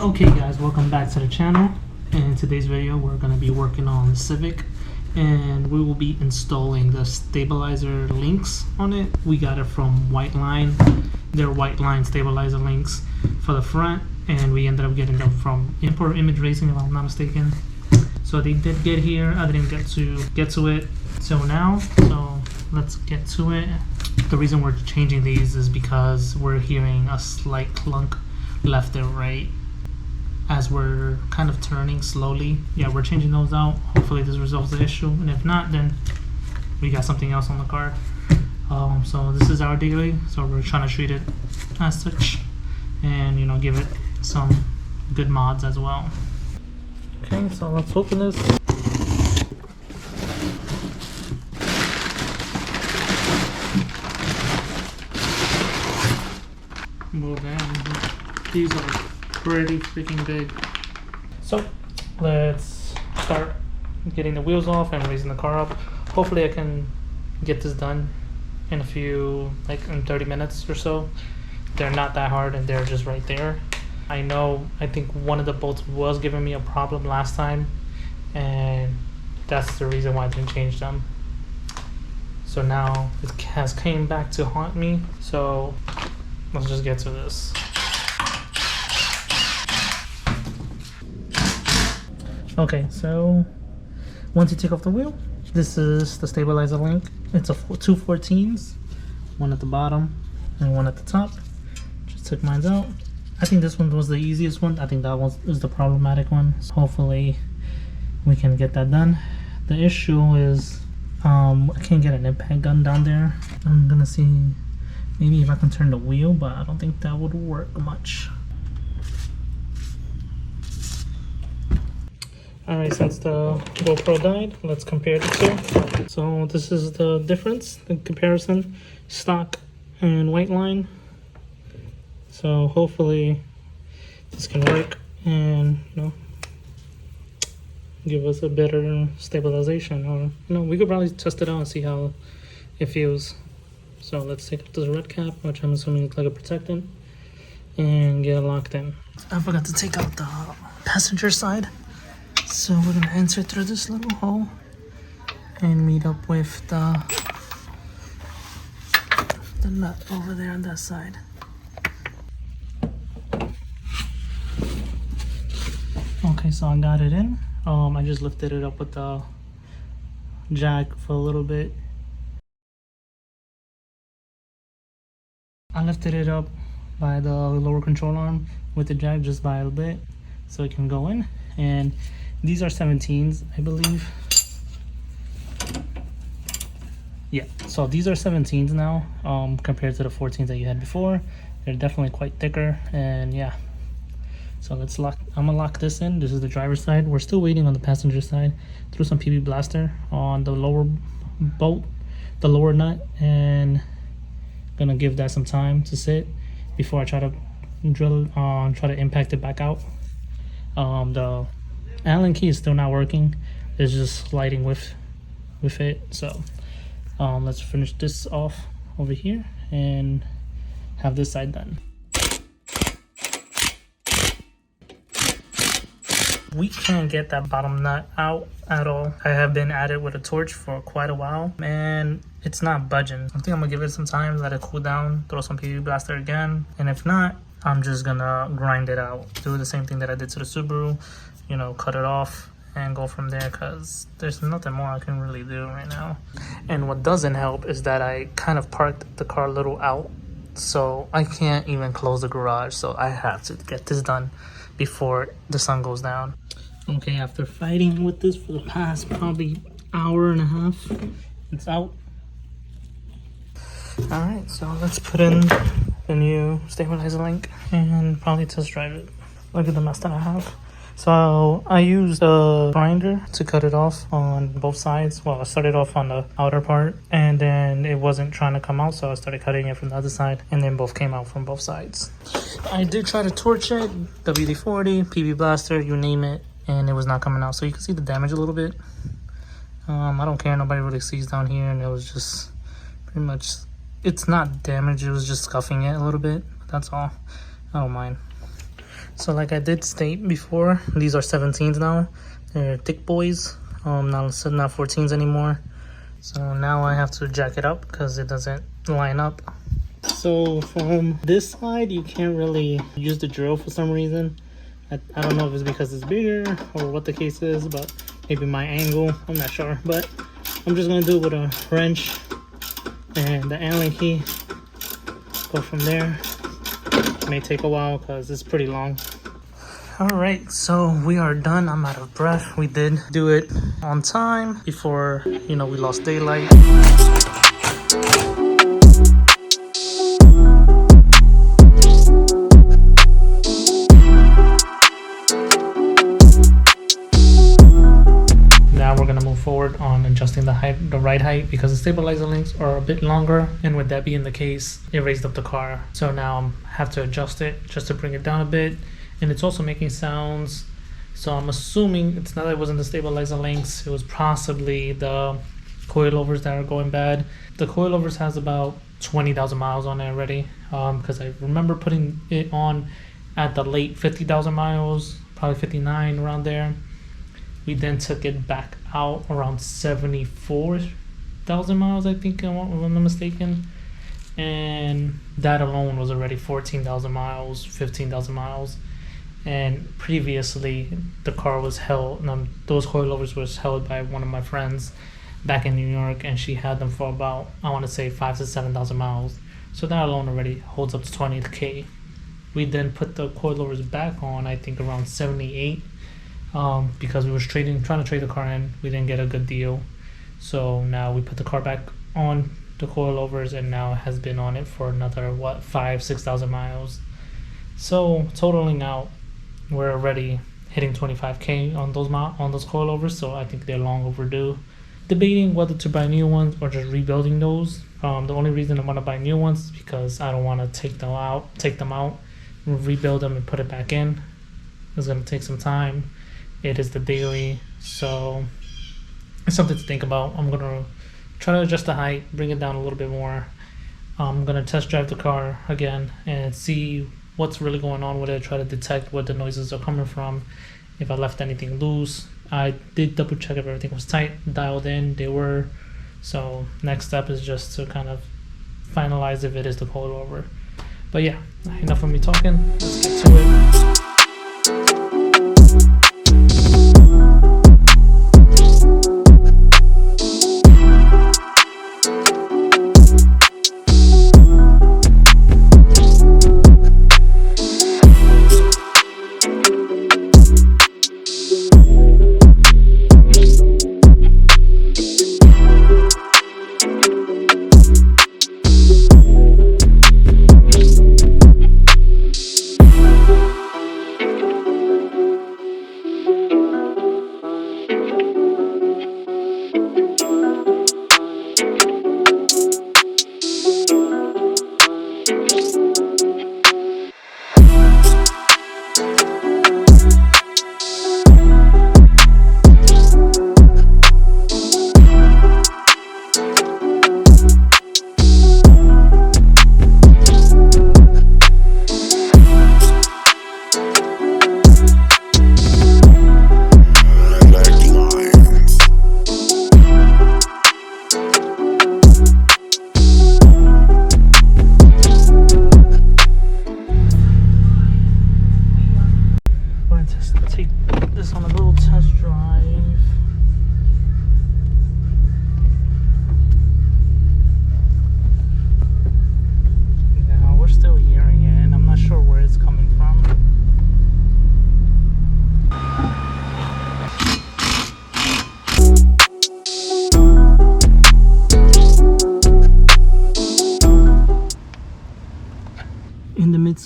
Okay guys, welcome back to the channel. In today's video we're going to be working on the Civic and we will be installing the stabilizer links on it. We got it from Whiteline. They're Whiteline Stabilizer links for the front, and we ended up getting them from Import Image Racing if I'm not mistaken. So they did get here. I didn't get to it till now, so let's get to it. The reason we're changing these is because we're hearing a slight clunk left and right as we're kind of turning slowly. Yeah, we're changing those out. Hopefully this resolves the issue, and if not, then we got something else on the car. So this is our daily, so we're trying to treat it as such and, you know, give it some good mods as well. Okay, so let's open this. Well, damn, these are pretty freaking big. So let's start getting the wheels off and raising the car up. Hopefully I can get this done in in 30 minutes or so. They're not that hard and they're just right there. I think one of the bolts was giving me a problem last time, and that's the reason why I didn't change them. So now it has came back to haunt me, so let's just get to this. Okay, so once you take off the wheel, this is the stabilizer link. It's two 14s, one at the bottom and one at the top. Just took mine out. I think this one was the easiest one. I think that one is the problematic one. So hopefully we can get that done. The issue is I can't get an impact gun down there. I'm gonna see maybe if I can turn the wheel, but I don't think that would work much. Alright, since the GoPro died, let's compare the two. So this is the difference, the comparison, stock and Whiteline. So hopefully this can work and, you know, give us a better stabilization. Or, you know, we could probably test it out and see how it feels. So let's take up this red cap, which I'm assuming is like a protectant, and get it locked in. I forgot to take out the passenger side. So we're gonna enter through this little hole and meet up with the nut over there on that side. Okay, so I got it in. I just lifted it up with the jack for a little bit. I lifted it up by the lower control arm with the jack just by a bit so it can go in. And these are 17s, I believe. Yeah, so these are 17s now, compared to the 14s that you had before. They're definitely quite thicker, and yeah. So let's lock. I'm gonna lock this in. This is the driver's side. We're still waiting on the passenger side. Threw some PB blaster on the lower bolt, the lower nut, and gonna give that some time to sit before I try to try to impact it back out. The Allen key is still not working. It's just sliding with it. So let's finish this off over here and have this side done. We can't get that bottom nut out at all. I have been at it with a torch for quite a while and it's not budging. I think I'm gonna give it some time, let it cool down, throw some PV blaster again, and if not, I'm just gonna grind it out. Do the same thing that I did to the Subaru, you know, cut it off and go from there, because there's nothing more I can really do right now. And what doesn't help is that I kind of parked the car a little out, so I can't even close the garage, so I have to get this done before the sun goes down. Okay, after fighting with this for the past probably hour and a half, it's out. Alright, so let's put in the new stabilizer link and probably test drive it. Look at the mess that I have. So I used a grinder to cut it off on both sides. Well, I started off on the outer part and then it wasn't trying to come out, so I started cutting it from the other side and then both came out from both sides. I did try to torch it, WD-40, PB blaster, you name it, and it was not coming out. So you can see the damage a little bit. I don't care, nobody really sees down here, and it was just pretty much, it's not damage, it was just scuffing it a little bit. That's all. I don't mind. So like I did state before, these are 17s now. They're thick boys. Not 14s anymore. So now I have to jack it up because it doesn't line up. So from this side, you can't really use the drill for some reason. I don't know if it's because it's bigger or what the case is, but maybe my angle, I'm not sure. But I'm just gonna do it with a wrench and the Allen key. Go from there. It may take a while because it's pretty long. Alright, so we are done. I'm out of breath. We did do it on time before, we lost daylight. Now we're gonna move forward on adjusting the ride height because the stabilizer links are a bit longer, and with that being the case, it raised up the car. So now I have to adjust it just to bring it down a bit. And it's also making sounds, so I'm assuming it's not that it wasn't the stabilizer links, it was possibly the coilovers that are going bad. The coilovers has about 20,000 miles on it already, because I remember putting it on at the late 50,000 miles, probably 59 around there. We then took it back out around 74,000 miles, I think, if I'm not mistaken. And that alone was already 14,000 miles, 15,000 miles. And previously the car was held, those coilovers was held by one of my friends back in New York, and she had them for about, I want to say 5,000 to 7,000 miles. So that alone already holds up to 20K. We then put the coilovers back on, I think around 78, because we were trying to trade the car in. We didn't get a good deal, so now we put the car back on the coilovers, and now it has been on it for another 5,000-6,000 miles. So totaling out, we're already hitting 25K on those coilovers, so I think they're long overdue. Debating whether to buy new ones or just rebuilding those. The only reason I want to buy new ones is because I don't want to take them out, rebuild them and put it back in. It's going to take some time. It is the daily, so it's something to think about. I'm going to try to adjust the height, bring it down a little bit more. I'm going to test drive the car again and see what's really going on with it, try to detect where the noises are coming from, if I left anything loose. I did double check if everything was tight, dialed in, they were. So next step is just to kind of finalize if it is the coilover. But yeah, enough of me talking, let's get to it.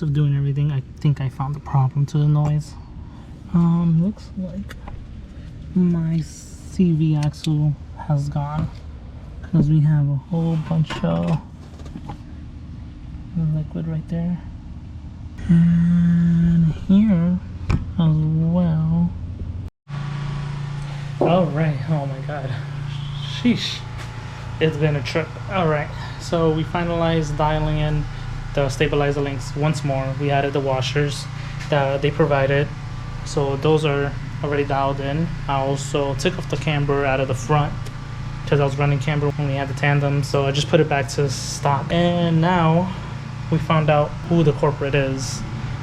Of doing everything, I think I found the problem to the noise. Looks like my CV axle has gone because we have a whole bunch of liquid right there, and here as well. All right, oh my god, sheesh, it's been a trip. All right, so we finalized dialing in the stabilizer links once more. We added the washers. that they provided. So those are already dialed in. I also took off the camber out of the front because I was running camber when we had the tandem, so I just put it back to stock. And now we found out who the culprit is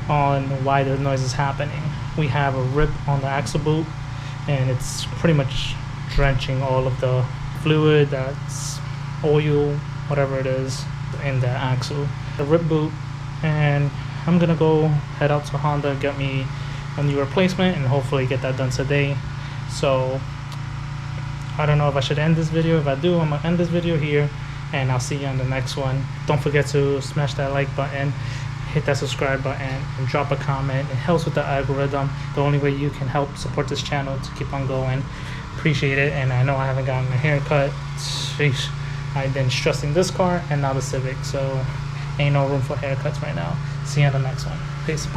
on why the noise is happening. We have a rip on the axle boot, and it's pretty much drenching all of the fluid, that's oil, whatever it is, in the axle. The rip boot, and I'm gonna go head out to Honda, get me a new replacement, and hopefully get that done today. So I don't know if I should end this video. If I do, I'm gonna end this video here, and I'll see you on the next one. Don't forget to smash that like button, hit that subscribe button, and drop a comment. It helps with the algorithm. The only way you can help support this channel to keep on going. Appreciate it. And I know I haven't gotten a haircut. Sheesh. I've been stressing this car and now the Civic, so ain't no room for haircuts right now. See you on the next one. Peace.